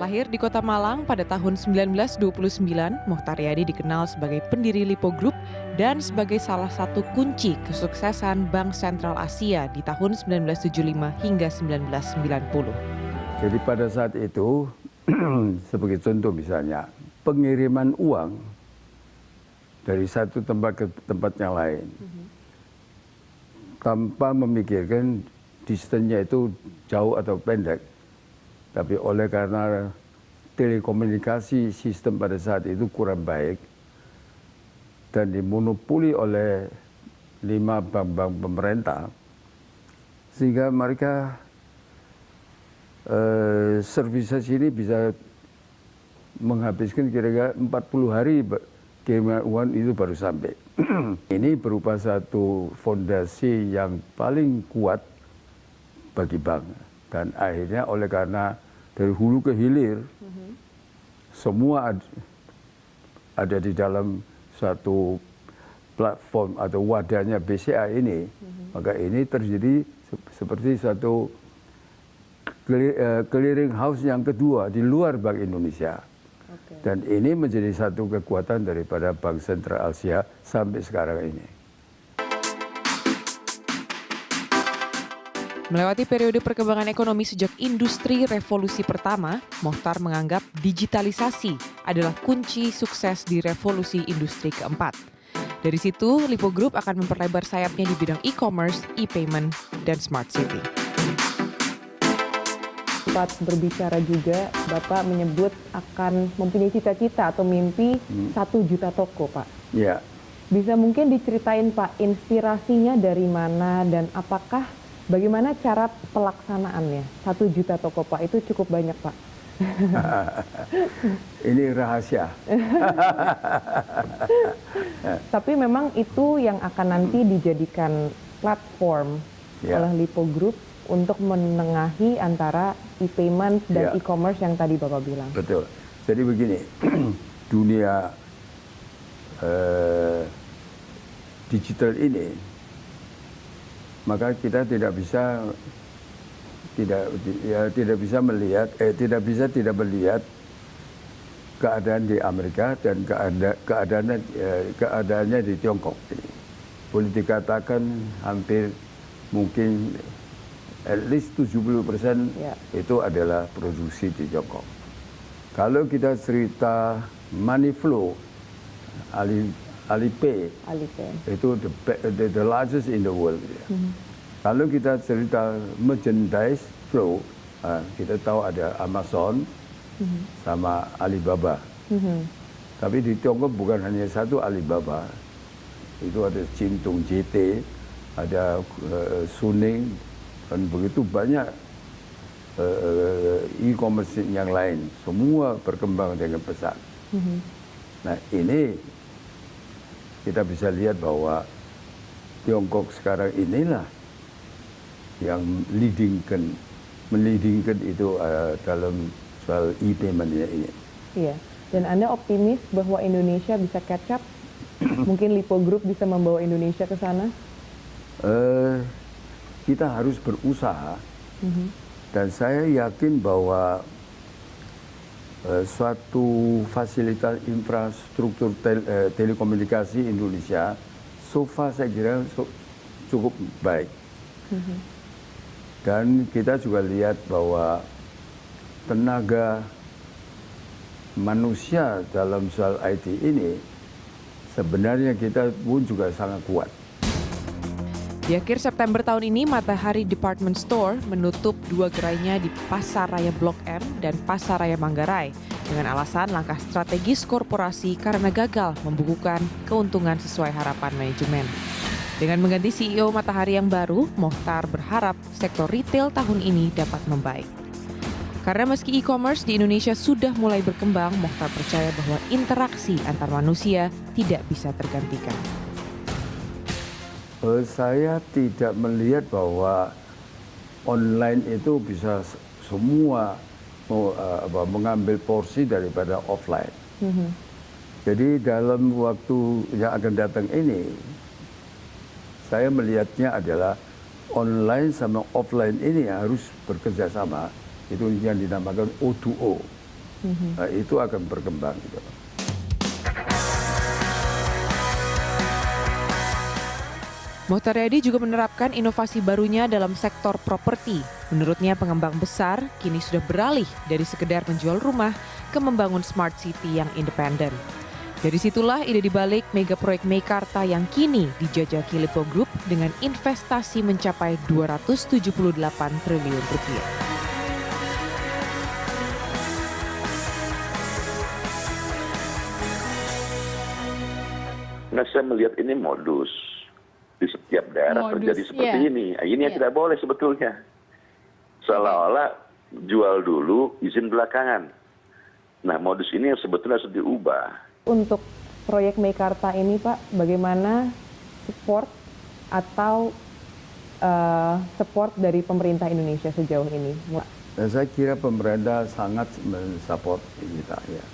Lahir di Kota Malang pada tahun 1929, Mochtar Riyadi dikenal sebagai pendiri Lipo Group dan sebagai salah satu kunci kesuksesan Bank Sentral Asia di tahun 1975 hingga 1990. Jadi pada saat itu, sebagai contoh misalnya, pengiriman uang dari satu tempat ke tempat yang lain, tanpa memikirkan distance-nya itu jauh atau pendek, tapi oleh karena telekomunikasi sistem pada saat itu kurang baik dan dimonopoli oleh 5 bank-bank pemerintah, sehingga mereka services ini bisa menghabiskan kira-kira 40 hari kiriman uang itu baru sampai. Ini berupa satu fondasi yang paling kuat bagi bank. Dan akhirnya oleh karena dari hulu ke hilir, semua ada di dalam suatu platform atau wadahnya BCA ini, maka ini terjadi seperti satu clearing house yang kedua di luar Bank Indonesia. Dan ini menjadi satu kekuatan daripada Bank Sentral Asia sampai sekarang ini. Melewati periode perkembangan ekonomi sejak industri revolusi pertama, Mochtar menganggap digitalisasi adalah kunci sukses di revolusi industri keempat. Dari situ, Lipo Group akan memperlebar sayapnya di bidang e-commerce, e-payment, dan smart city. Sempat berbicara juga, Bapak menyebut akan mempunyai cita-cita atau mimpi 1 juta toko, Pak. Ya. Bisa mungkin diceritain, Pak, inspirasinya dari mana dan apakah bagaimana cara pelaksanaannya? 1 juta toko, Pak, itu cukup banyak, Pak. Ini rahasia. Tapi memang itu yang akan nanti dijadikan platform oleh Lipo Group untuk menengahi antara e-payment dan e-commerce yang tadi Bapak bilang. Betul. Jadi begini, dunia digital ini, maka kita tidak bisa tidak melihat keadaan di Amerika dan keadaannya di Tiongkok ini. Boleh dikatakan hampir mungkin at least 70% itu adalah produksi di Tiongkok. Kalau kita cerita money flow, Alipay, itu the largest in the world. Kalau kita cerita merchandise flow, kita tahu ada Amazon sama Alibaba. Tapi di Tiongkok bukan hanya satu Alibaba, itu ada Jingdong JT, ada Suning, dan begitu banyak e-commerce yang lain. Semua berkembang dengan pesat. Nah ini kita bisa lihat bahwa Tiongkok sekarang inilah yang melidingkan itu dalam soal e-payment-nya ini. Iya, dan Anda optimis bahwa Indonesia bisa catch up? Mungkin Lipo Group bisa membawa Indonesia ke sana? Kita harus berusaha, dan saya yakin bahwa suatu fasilitas infrastruktur telekomunikasi Indonesia so far saya kira cukup baik. Dan kita juga lihat bahwa tenaga manusia dalam soal IT ini sebenarnya kita pun juga sangat kuat. Di akhir September tahun ini, Matahari Department Store menutup 2 gerainya di Pasar Raya Blok M dan Pasar Raya Manggarai dengan alasan langkah strategis korporasi karena gagal membukukan keuntungan sesuai harapan manajemen. Dengan mengganti CEO Matahari yang baru, Mochtar berharap sektor retail tahun ini dapat membaik. Karena meski e-commerce di Indonesia sudah mulai berkembang, Mochtar percaya bahwa interaksi antar manusia tidak bisa tergantikan. Saya tidak melihat bahwa online itu bisa semua mengambil porsi daripada offline. Jadi dalam waktu yang akan datang ini, saya melihatnya adalah online sama offline ini harus bekerja sama. Itu yang dinamakan O2O. Itu akan berkembang gitu. Mohtaryadi juga menerapkan inovasi barunya dalam sektor properti. Menurutnya pengembang besar kini sudah beralih dari sekedar menjual rumah ke membangun smart city yang independen. Dari situlah ide dibalik mega proyek Meikarta yang kini dijajaki Lipo Group dengan investasi mencapai 278 triliun rupiah. Nah, saya melihat ini modus. Di setiap daerah terjadi seperti ini. Ini yang tidak boleh sebetulnya. Seolah-olah jual dulu, izin belakangan. Nah, modus ini yang sebetulnya harus diubah. Untuk proyek Meikarta ini Pak, bagaimana support atau support dari pemerintah Indonesia sejauh ini? Dan saya kira pemerintah sangat mensupport kita ya.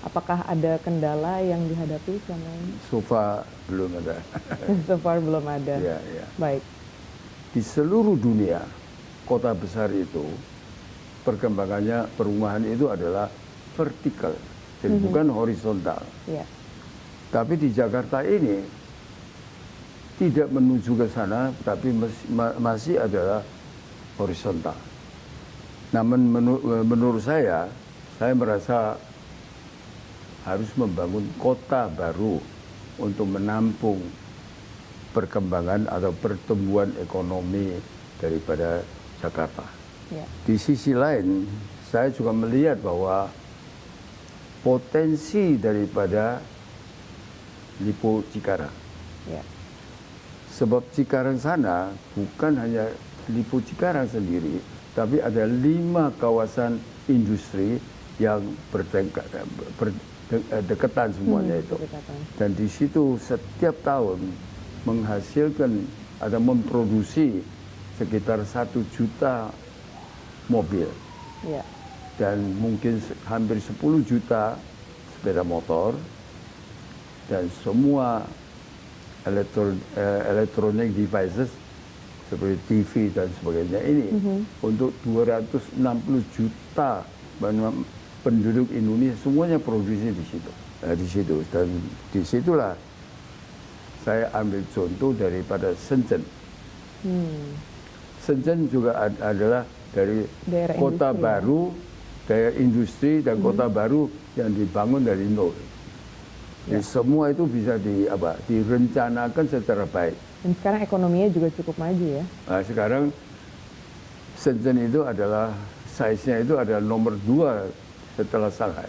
Apakah ada kendala yang dihadapi selama ini? So far belum ada. So far belum ada. Ya, ya. Baik. Di seluruh dunia, kota besar itu perkembangannya perumahan itu adalah vertikal, jadi bukan horizontal. Ya. Tapi di Jakarta ini tidak menuju ke sana, tapi masih adalah horizontal. Namun menurut saya merasa harus membangun kota baru untuk menampung perkembangan atau pertumbuhan ekonomi daripada Jakarta. Ya. Di sisi lain, saya juga melihat bahwa potensi daripada Lipo Cikarang. Ya. Sebab Cikarang sana bukan hanya Lipo Cikarang sendiri, tapi ada 5 kawasan industri yang berdekatan semuanya itu. Dan di situ setiap tahun menghasilkan atau memproduksi sekitar 1 juta mobil. Ya. Dan mungkin hampir 10 juta sepeda motor dan semua electronic devices seperti TV dan sebagainya ini untuk 260 juta penduduk Indonesia semuanya produksi di situ. Di situ dan disitulah saya ambil contoh daripada Shenzhen. Shenzhen juga adalah dari daerah kota industri, baru, daerah industri dan kota baru yang dibangun dari nol. Jadi semua itu bisa direncanakan secara baik. Dan sekarang ekonominya juga cukup maju ya. Nah, sekarang Shenzhen itu adalah size-nya itu adalah nomor 2 setelah Shanghai.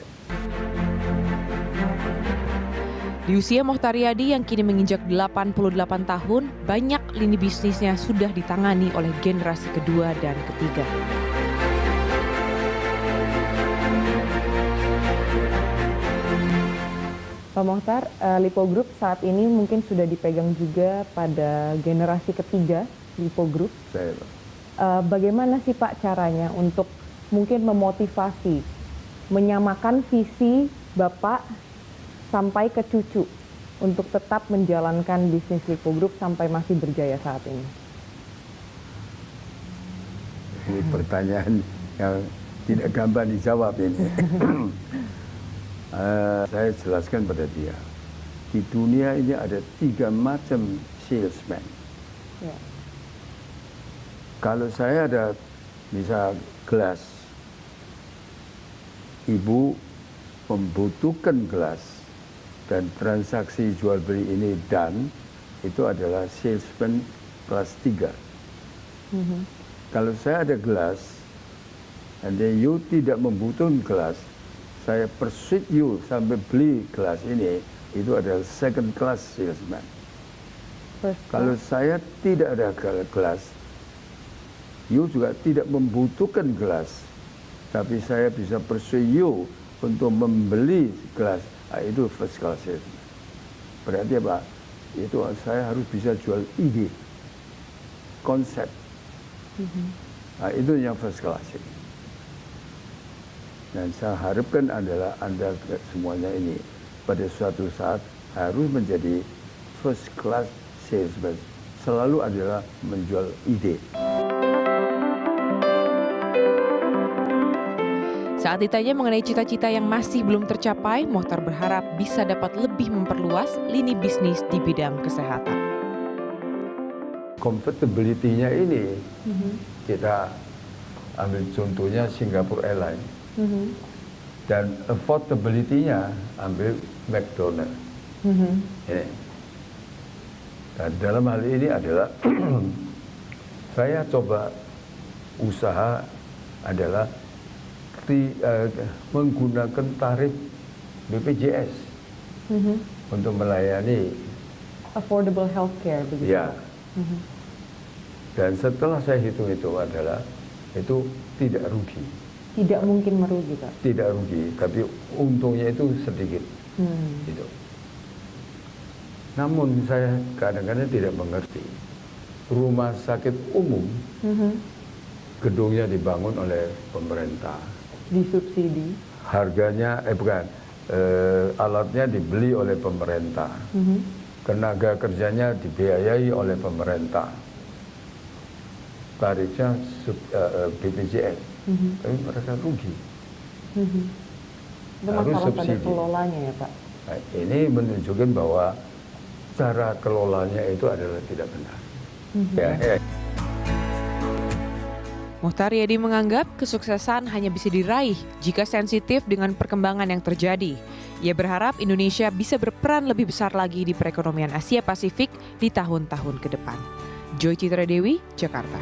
Di usia Mohtaryadi yang kini menginjak 88 tahun, banyak lini bisnisnya sudah ditangani oleh generasi kedua dan ketiga. Pak Mohtar, Lipo Group saat ini mungkin sudah dipegang juga pada generasi ketiga Lipo Group. Bagaimana sih Pak caranya untuk mungkin memotivasi, menyamakan visi Bapak sampai ke cucu untuk tetap menjalankan bisnis Lipo Group sampai masih berjaya saat ini? Ini pertanyaan yang tidak gampang dijawab ini. Saya jelaskan pada dia. Di dunia ini ada 3 macam salesman. Ya. Kalau saya ada misal gelas, ibu membutuhkan gelas dan transaksi jual beli ini dan itu adalah salesman kelas 3. Kalau saya ada gelas and then you tidak membutuhkan gelas, saya persuade you sampai beli gelas ini, itu adalah second class salesman. Kalau saya tidak ada gelas, you juga tidak membutuhkan gelas, tapi saya bisa persuade you untuk membeli gelas, itu first class salesman. Berarti apa? Itu saya harus bisa jual ide, konsep. Itu yang first class. Dan saya harapkan adalah Anda semuanya ini pada suatu saat harus menjadi first class salesman. Selalu adalah menjual ide. Saat ditanya mengenai cita-cita yang masih belum tercapai, Mokhtar berharap bisa dapat lebih memperluas lini bisnis di bidang kesehatan. Comfortability-nya ini, kita ambil contohnya Singapore Airlines. Dan affordability-nya ambil McDonald's. Ini. Dan dalam hal ini adalah saya coba usaha adalah menggunakan tarif BPJS untuk melayani Affordable healthcare begitu. ya. Dan setelah saya hitung itu adalah itu tidak rugi. Tidak mungkin merugi, Pak. Tidak rugi, tapi untungnya itu sedikit. Gitu. Namun saya kadang-kadang tidak mengerti. Rumah sakit umum gedungnya dibangun oleh pemerintah. Disubsidi. Harganya, alatnya dibeli oleh pemerintah. Tenaga kerjanya dibiayai oleh pemerintah. Tarifnya BPJS. Tapi mereka rugi. Itu Harus masalah pada subsidi. kelolanya ya, Pak. Nah, ini menunjukkan bahwa cara kelolanya itu adalah tidak benar. Ya. Mokhtar Yedi menganggap kesuksesan hanya bisa diraih jika sensitif dengan perkembangan yang terjadi. Ia berharap Indonesia bisa berperan lebih besar lagi di perekonomian Asia Pasifik di tahun-tahun ke depan. Joy Citra Dewi, Jakarta.